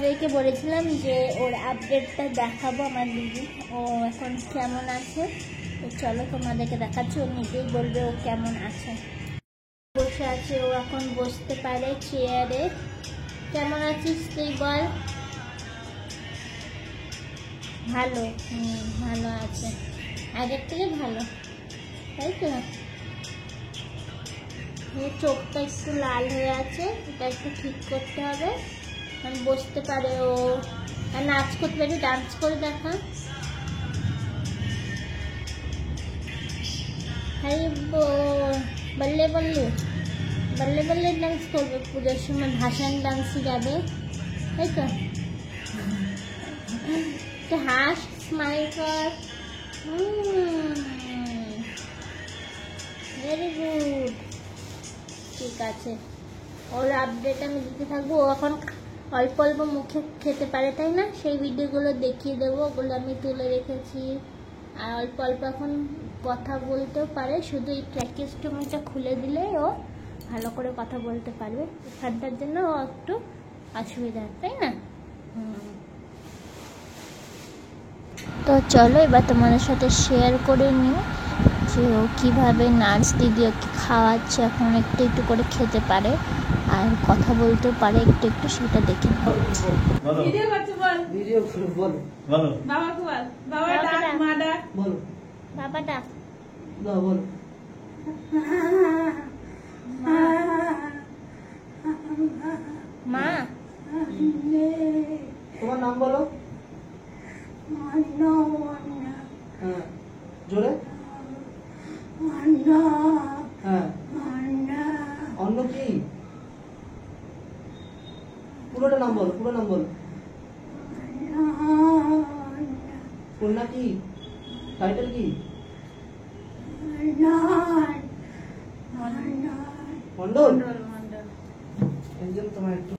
তাদেরকে বলেছিলাম যে ওর আপডেটটা দেখাবো আমার দিদি, ও এখন কেমন আছে। তো চলো তোমাদেরকে দেখাচ্ছি, ও নিজেই বলবে ও কেমন আছে। বসে আছে, ও এখন বসতে পারে চেয়ারে। কেমন আছিস তুই বল? ভালো, ভালো আছে, আগের থেকে ভালো, তাই তো। চোখটা একটু লাল হয়ে আছে, এটা একটু ঠিক করতে হবে। বসতে পারে ও, নাচ করতে পারে, ডান্স করে দেখা। হ্যাঁ, বললে বললে বললে বললে ডান্স করবে, পুজোর সময় ভাসান ডান্সে যাবে, তাই তো। তো হাস, স্মাইল কর। ভেরি গুড, ঠিক আছে। ওর আপডেট আমি দিতে থাকবো। ও এখন অল্প অল্প মুখে খেতে পারে, তাই না? সেই ভিডিওগুলো দেখিয়ে দেবো, ওগুলো আমি তুলে রেখেছি। আর অল্প অল্প এখন কথা বলতেও পারে, শুধু এই ট্র্যাকিস্টোমিটা খুলে দিলে ও ভালো করে কথা বলতে পারবে। এখানটার জন্য ও একটু অসুবিধা, তাই না? তো চলো এবার তোমাদের সাথে শেয়ার করে নিই যে ও কীভাবে নার্স দিদি ওকে খাওয়াচ্ছে। এখন একটু একটু করে খেতে পারে আর কথা বলতেও পারে একটু একটু, সেটা দেখে নাও। বাবা ডাক, মা। তোমার নাম বলো। হ্যাঁ, জোরে। হ্যাঁ, অন্য কি? পুরোটা নাম বলো, পুরো নাম বলো। কন্যা কি? টাইটেল কি? মন্ডল। তোমার একটু